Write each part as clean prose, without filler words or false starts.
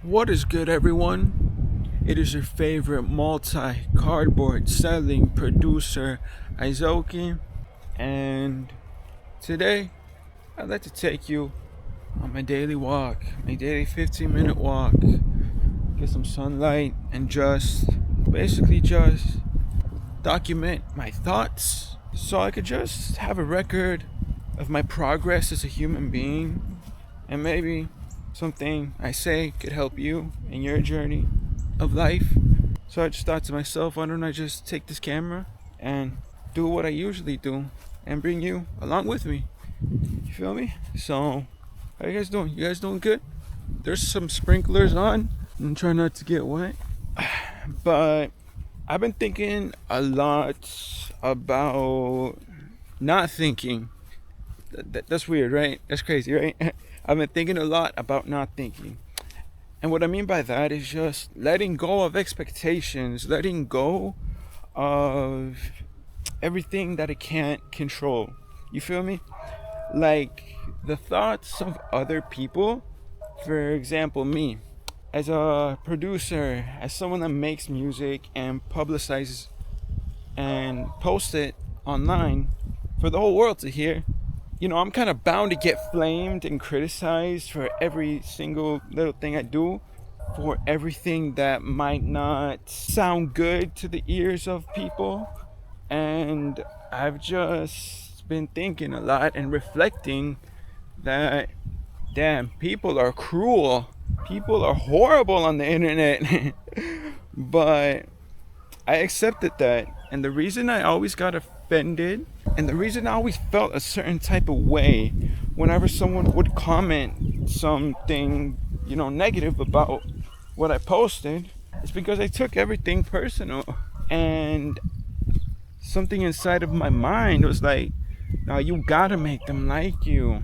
What is good, everyone? It is your favorite multi-cardboard selling producer, Izoki, and today I'd like to take you on my daily walk, my daily 15-minute walk, get some sunlight, and just document my thoughts so I could just have a record of my progress as a human being, and maybe something I say could help you in your journey of life. So I just thought to myself, why don't I just take this camera and do what I usually do and bring you along with me? You feel me? So, how you guys doing? You guys doing good? There's some sprinklers on. I'm trying not to get wet. But I've been thinking a lot about not thinking. That's weird, right? That's crazy, right? I've been thinking a lot about not thinking. And what I mean by that is just letting go of expectations, letting go of everything that I can't control. You feel me? Like the thoughts of other people. For example, me, as a producer, as someone that makes music and publicizes and posts it online for the whole world to hear. I'm kind of bound to get flamed and criticized for every single little thing I do, for everything that might not sound good to the ears of people. And I've just been thinking a lot and reflecting that, damn, people are cruel. People are horrible on the internet. But I accepted that. And the reason I always got offended and the reason I always felt a certain type of way whenever someone would comment something, negative about what I posted is because I took everything personal. And something inside of my mind was like, now you gotta make them like you.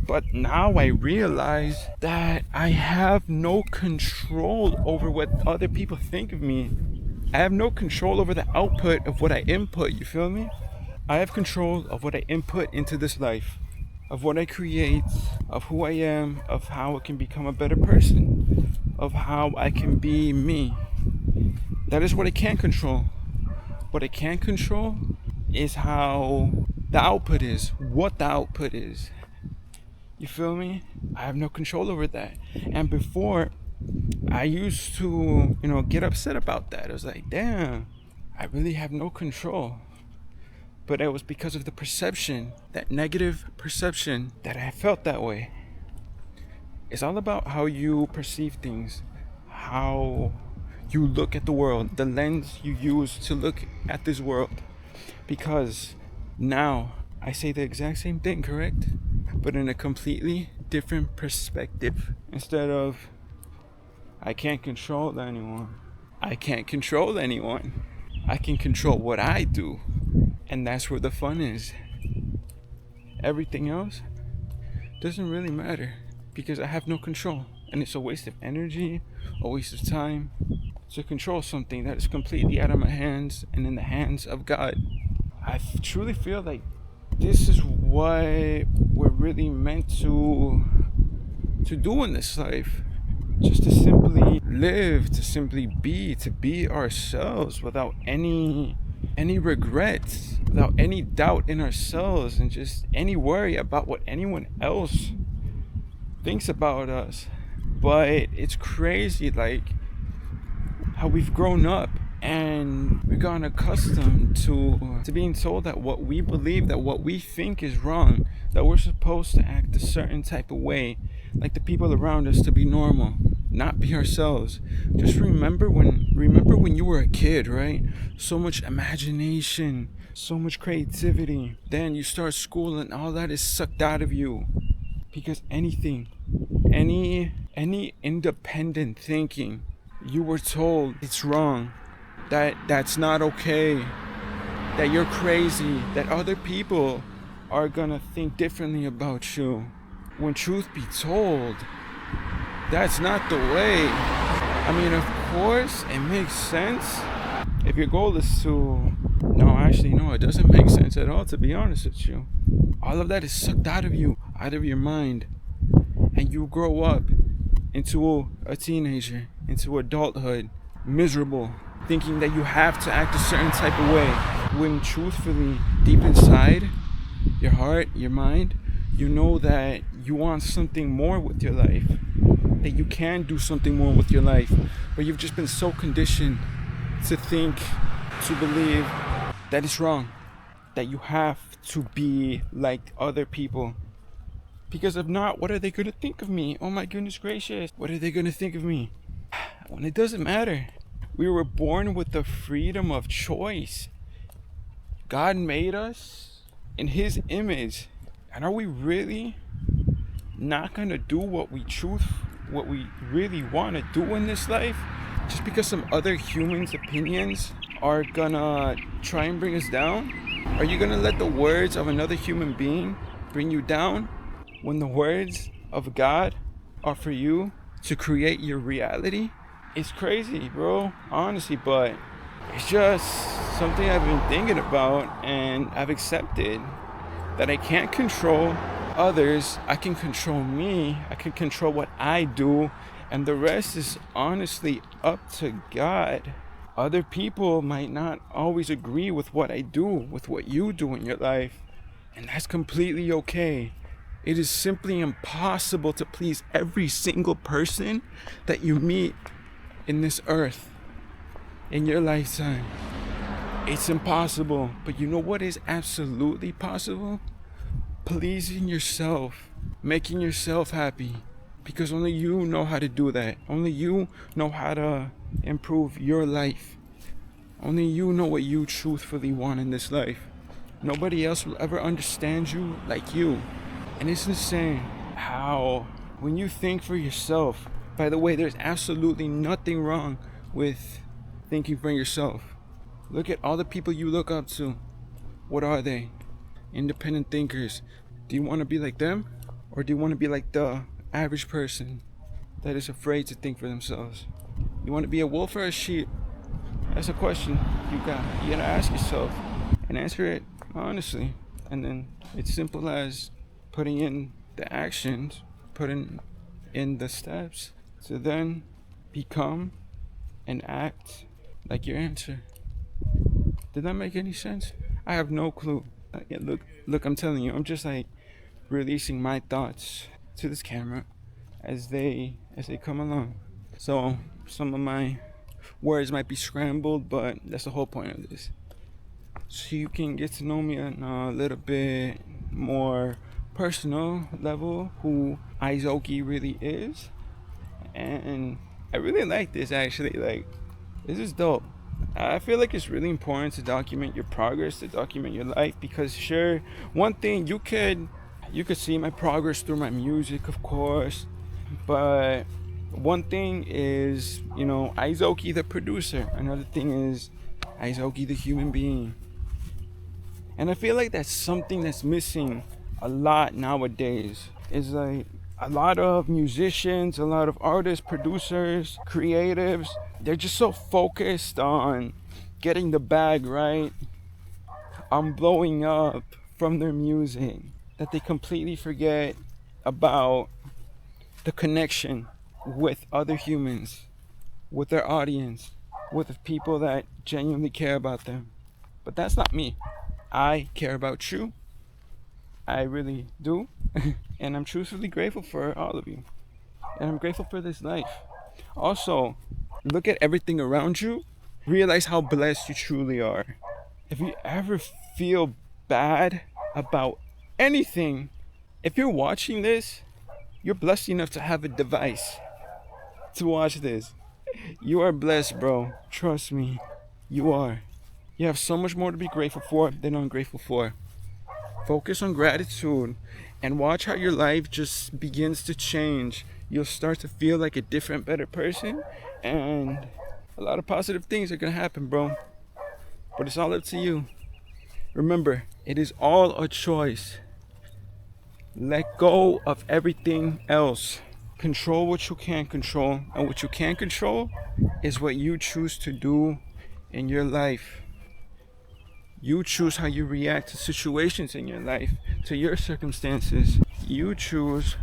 But now I realize that I have no control over what other people think of me. I have no control over the output of what I input, you feel me? I have control of what I input into this life, of what I create, of who I am, of how I can become a better person, of how I can be me. That is what I can control. What I can't control is how the output is, what the output is. You feel me? I have no control over that. And before, I used to, get upset about that. I was like, damn, I really have no control. But it was because of the perception, that negative perception, that I felt that way. It's all about how you perceive things, how you look at the world, the lens you use to look at this world. Because now I say the exact same thing, correct? But in a completely different perspective. Instead of, I can't control anyone. I can't control anyone. I can control what I do. And that's where the fun is. Everything else doesn't really matter because I have no control. And it's a waste of energy, a waste of time to control something that is completely out of my hands and in the hands of God. I truly feel like this is what we're really meant to do in this life. Just to simply live, to simply be, to be ourselves without any regrets, without any doubt in ourselves, and just any worry about what anyone else thinks about us. But it's crazy, like how we've grown up and we've gotten accustomed to being told that what we believe, that what we think is wrong, that we're supposed to act a certain type of way, like the people around us, to be normal, not be ourselves. Just remember when you were a kid, right? So much imagination, so much creativity. Then you start school and all that is sucked out of you because any independent thinking, you were told it's wrong, that's not okay, that you're crazy, that other people are gonna think differently about you. When truth be told, that's not the way. I mean, of course, it makes sense. If your goal is to... No, it doesn't make sense at all, to be honest with you. All of that is sucked out of you, out of your mind. And you grow up into a teenager, into adulthood, miserable, thinking that you have to act a certain type of way, when truthfully, deep inside your heart, your mind, you know that you want something more with your life, that you can do something more with your life, but you've just been so conditioned to think, to believe that it's wrong, that you have to be like other people. Because if not, what are they going to think of me? Oh my goodness gracious, what are they going to think of me? When it doesn't matter. We were born with the freedom of choice. God made us in His image. And are we really not going to do what we really want to do in this life? Just because some other humans' opinions are gonna try and bring us down? Are you gonna let the words of another human being bring you down when the words of God are for you to create your reality? It's crazy, bro, honestly, but it's just something I've been thinking about, and I've accepted that I can't control others. I can control me. I can control what I do, and the rest is honestly up to God. Other people might not always agree with what I do, with what you do in your life, and that's completely okay. It is simply impossible to please every single person that you meet in this earth in your lifetime. It's impossible. But you know what is absolutely possible? Pleasing yourself, making yourself happy, because only you know how to do that. Only you know how to improve your life. Only you know what you truthfully want in this life. Nobody else will ever understand you like you. And it's insane how when you think for yourself, by the way, there's absolutely nothing wrong with thinking for yourself. Look at all the people you look up to. What are they? Independent thinkers. Do you want to be like them? Or do you want to be like the average person that is afraid to think for themselves? You want to be a wolf or a sheep? That's a question you gotta ask yourself and answer it honestly. And then it's simple as putting in the actions, putting in the steps to then become and act like your answer. Did that make any sense? I have no clue. Look, I'm telling you, I'm just like releasing my thoughts to this camera as they come along. So some of my words might be scrambled, but that's the whole point of this. So you can get to know me on a little bit more personal level, who Izoki really is. And I really like this, actually. Like, this is dope. I feel like it's really important to document your progress, to document your life, because sure, one thing you could see my progress through my music, of course, but one thing is, Izoki the producer. Another thing is Izoki the human being. And I feel like that's something that's missing a lot nowadays. Is like a lot of musicians, a lot of artists, producers, creatives, they're just so focused on getting the bag right, on blowing up from their music, that they completely forget about the connection with other humans, with their audience, with the people that genuinely care about them. But that's not me. I care about you. I really do. And I'm truthfully grateful for all of you. And I'm grateful for this life. Also, look at everything around you. Realize how blessed you truly are. If you ever feel bad about anything, if you're watching this, you're blessed enough to have a device to watch this. You are blessed, bro. Trust me. You are. You have so much more to be grateful for than ungrateful for. Focus on gratitude and watch how your life just begins to change. You'll start to feel like a different, better person, and a lot of positive things are gonna happen, bro. But it's all up to you. Remember, it is all a choice. Let go of everything else. Control what you can control, and what you can control is what you choose to do in your life. You choose how you react to situations in your life, to your circumstances. You choose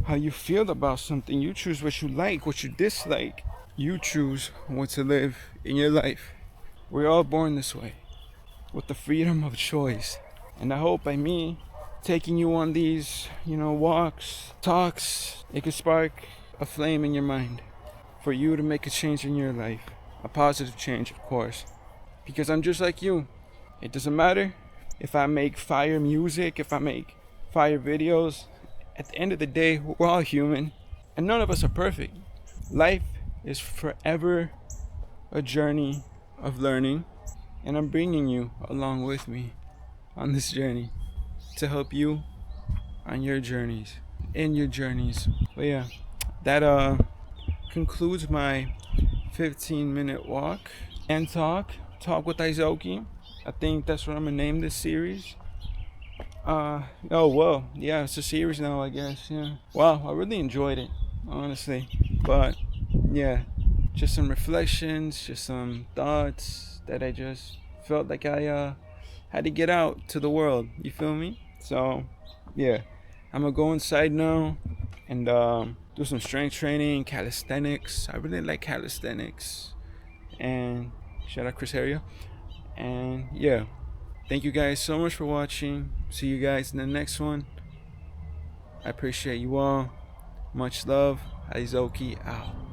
how you feel about something. You choose what you like, what you dislike. You choose what to live in your life. We're all born this way, with the freedom of choice. And I hope by me taking you on these, walks, talks, it could spark a flame in your mind for you to make a change in your life. A positive change, of course. Because I'm just like you. It doesn't matter if I make fire music, if I make fire videos. At the end of the day, we're all human. And none of us are perfect. Life is forever a journey of learning. And I'm bringing you along with me on this journey to help you on your journeys, in your journeys. But yeah, that concludes my 15-minute walk and talk with Izoki. I think that's what I'm gonna name this series. Oh well, yeah, it's a series now, I guess. Yeah. Wow, I really enjoyed it, honestly. But yeah, just some reflections, just some thoughts that I just felt like I had to get out to the world. You feel me? So yeah, I'm gonna go inside now and do some strength training, calisthenics. I really like calisthenics. And shout out Chris Heria. And yeah, thank you guys so much for watching. See you guys in the next one. I appreciate you all. Much love. Izoki out.